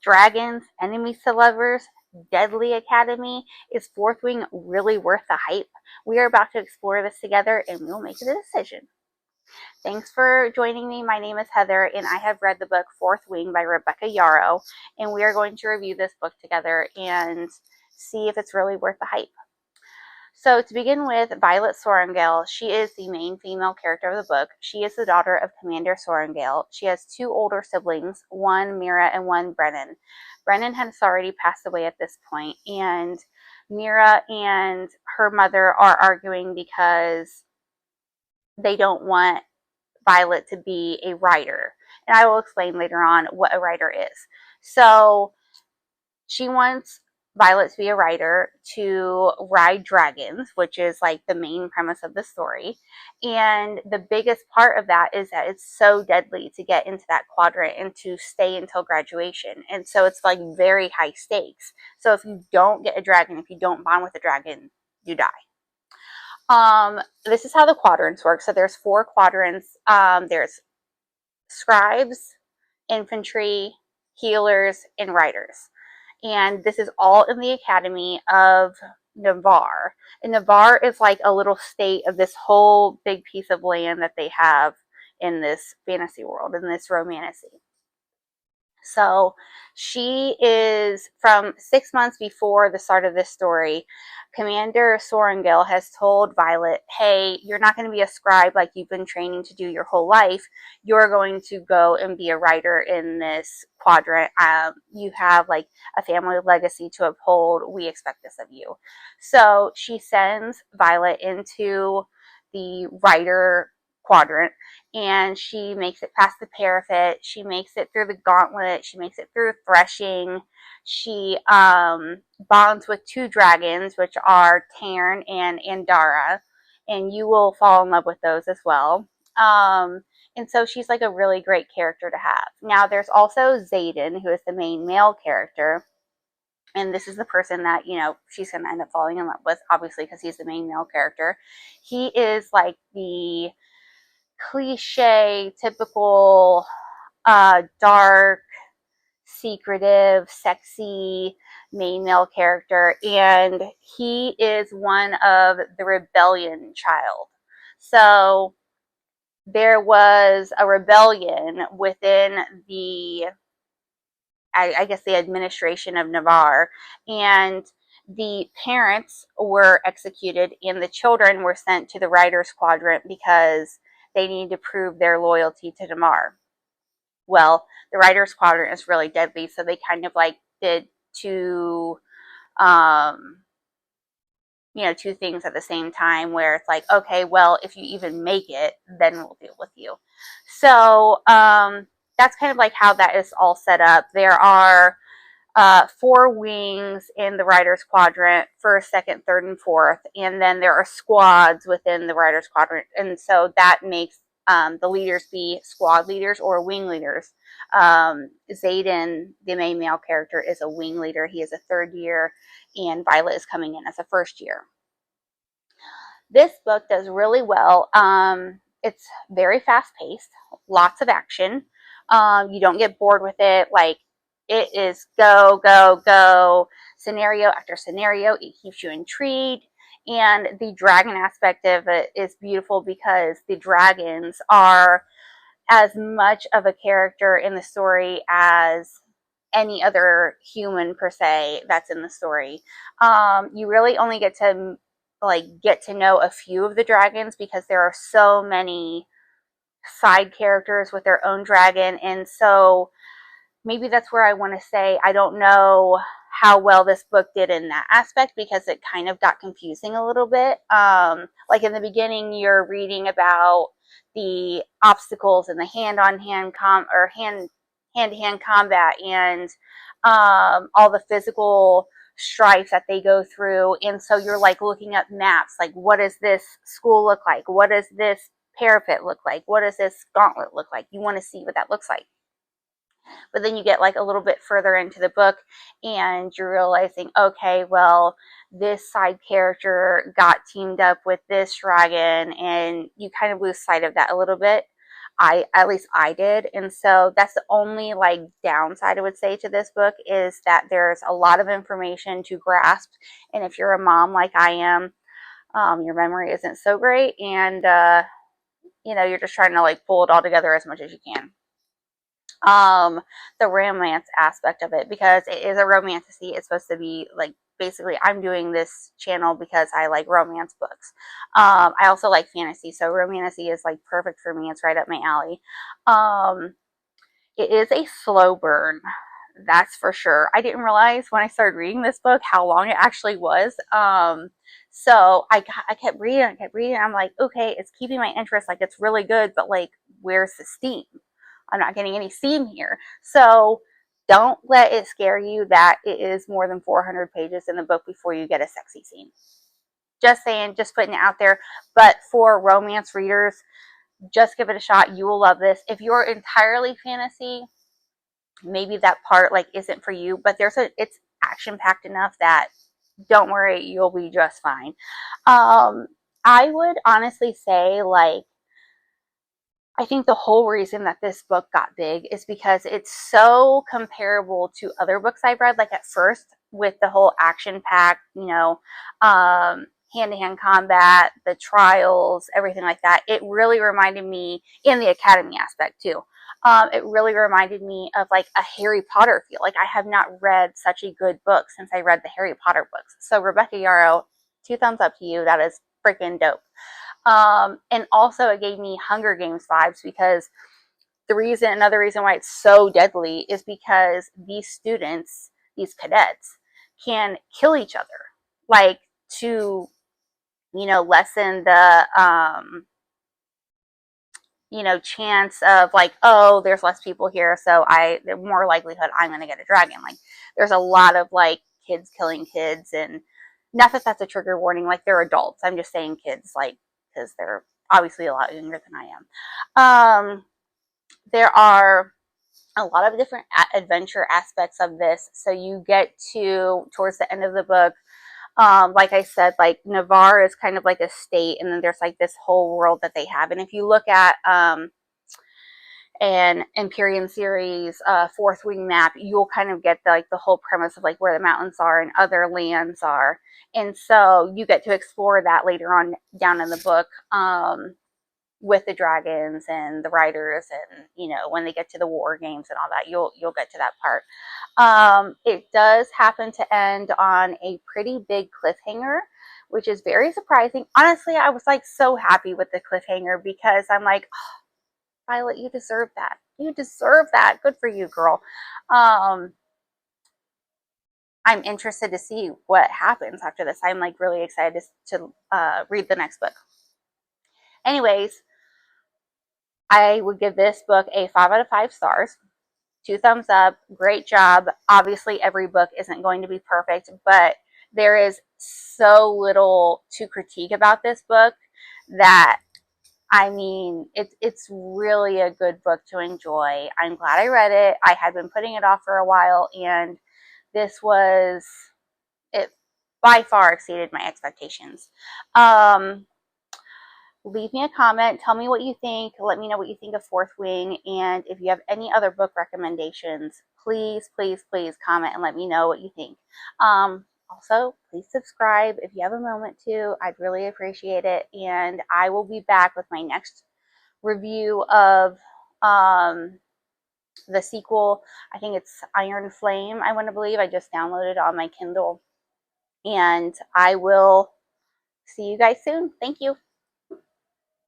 dragons, enemies to lovers, deadly academy. Is Fourth Wing really worth the hype? We are about to explore this together and we'll make a decision. Thanks for joining me. My name is Heather and I have read the book Fourth Wing by Rebecca Yarros, and we are going to review this book together and see if it's really worth the hype. So to begin with, Violet Sorrengail, she is the main female character of the book. She is the daughter of Commander Sorrengail. She has two older siblings, one Mira and one Brennan. Brennan has already passed away at this point, and Mira and her mother are arguing because they don't want Violet to be a writer. And I will explain later on what a writer is. So she wants Violet to be a writer, to ride dragons, which is like the main premise of the story. And the biggest part of that is that it's so deadly to get into that quadrant and to stay until graduation. And so it's like very high stakes. So if you don't get a dragon, if you don't bond with a dragon, you die. This is how the quadrants work. So there's 4 quadrants. There's scribes, infantry, healers, and riders. And this is all in the Academy of Navarre. And Navarre is like a little state of this whole big piece of land that they have in this fantasy world, in this romantasy. So she is, from 6 months before the start of this story, Commander Sorrengail has told Violet, hey, you're not going to be a scribe like you've been training to do your whole life. You're going to go and be a writer in this quadrant. You have like a family legacy to uphold. We expect this of you. So she sends Violet into the writer quadrant, and she makes it past the parapet. She makes it through the gauntlet. She makes it through threshing. She bonds with 2 dragons, which are Tarn and Andara, and you will fall in love with those as well. And so she's like a really great character to have. Now there's also Xaden, who is the main male character. And this is the person that, you know, she's going to end up falling in love with, obviously, because he's the main male character. He is like the cliche, typical, dark, secretive, sexy main male character, and he is one of the rebellion child. So there was a rebellion within the, I guess, the administration of Navarre, and the parents were executed and the children were sent to the writers quadrant because they needed to prove their loyalty to Navarre. Well, the writers quadrant is really deadly, so they kind of like did 2 2 things at the same time, where it's like, okay, well, if you even make it, then we'll deal with you. So that's kind of like how that is all set up. There are 4 wings in the writers quadrant, first, second, third, and fourth, and then there are squads within the writers quadrant, and so that makes the leaders be squad leaders or wing leaders. Xaden, the main male character, is a wing leader. He is a 3rd year, and Violet is coming in as a 1st year. This book does really well. It's very fast-paced, lots of action. You don't get bored with it. Like, it is go, go, go, scenario after scenario. It keeps you intrigued. And the dragon aspect of it is beautiful because the dragons are as much of a character in the story as any other human, per se, that's in the story. You really only get to know a few of the dragons because there are so many side characters with their own dragon. And so maybe that's where I want to say I don't know how well this book did in that aspect, because it kind of got confusing a little bit. Like in the beginning, you're reading about the obstacles and the hand-to-hand combat, and all the physical strife that they go through. And so you're like looking up maps, like, what does this school look like? What does this parapet look like? What does this gauntlet look like? You want to see what that looks like. But then you get like a little bit further into the book and you're realizing, okay, well, this side character got teamed up with this dragon, and you kind of lose sight of that a little bit. At least I did. And so that's the only like downside I would say to this book, is that there's a lot of information to grasp. And if you're a mom like I am, your memory isn't so great, and you're just trying to like pull it all together as much as you can. The romance aspect of it, because it is a romantasy. It's supposed to be like, basically, I'm doing this channel because I like romance books. I also like fantasy, so romantasy is like perfect for me. It's right up my alley. It is a slow burn, that's for sure. I didn't realize when I started reading this book how long it actually was. So I kept reading, I'm like, okay, it's keeping my interest, like it's really good, but like, where's the steam? I'm not getting any steam here. So don't let it scare you that it is more than 400 pages in the book before you get a sexy scene. Just saying, just putting it out there. But for romance readers, just give it a shot. You will love this. If you're entirely fantasy, maybe that part like isn't for you, but it's action packed enough that don't worry, you'll be just fine. I would honestly say, like, I think the whole reason that this book got big is because it's so comparable to other books I've read. Like at first, with the whole action pack, hand-to-hand combat, the trials, everything like that, it really reminded me, in the academy aspect too, it really reminded me of like a Harry Potter feel. Like I have not read such a good book since I read the Harry Potter books. So Rebecca Yarros, 2 thumbs up to you. That is freaking dope. And also it gave me Hunger Games vibes, because another reason why it's so deadly is because these students, these cadets, can kill each other, like to, lessen the, chance of like, oh, there's less people here, so the more likelihood I'm going to get a dragon. Like there's a lot of like kids killing kids, and not that that's a trigger warning, like they're adults. I'm just saying kids, like, because they're obviously a lot younger than I am. There are a lot of different adventure aspects of this. So you get to, towards the end of the book, like I said, like Navarre is kind of like a state, and then there's like this whole world that they have. And if you look at an Empyrean series Fourth Wing map, you'll kind of get the whole premise of like where the mountains are and other lands are. And so you get to explore that later on down in the book, with the dragons and the riders, and when they get to the war games and all that, you'll get to that part. It does happen to end on a pretty big cliffhanger, which is very surprising. Honestly, I was like so happy with the cliffhanger, because I'm like, oh, Violet, you deserve that. You deserve that. Good for you, girl. I'm interested to see what happens after this. I'm like really excited to read the next book. Anyways, I would give this book a 5 out of 5 stars. 2 thumbs up. Great job. Obviously, every book isn't going to be perfect, but there is so little to critique about this book that, I mean, it's really a good book to enjoy. I'm glad I read it. I had been putting it off for a while, and it by far exceeded my expectations. Leave me a comment. Tell me what you think. Let me know what you think of Fourth Wing. And if you have any other book recommendations, please, please, please comment and let me know what you think. Also, please subscribe if you have a moment to. I'd really appreciate it. And I will be back with my next review of the sequel. I think it's Iron Flame, I want to believe. I just downloaded it on my Kindle. And I will see you guys soon. Thank you.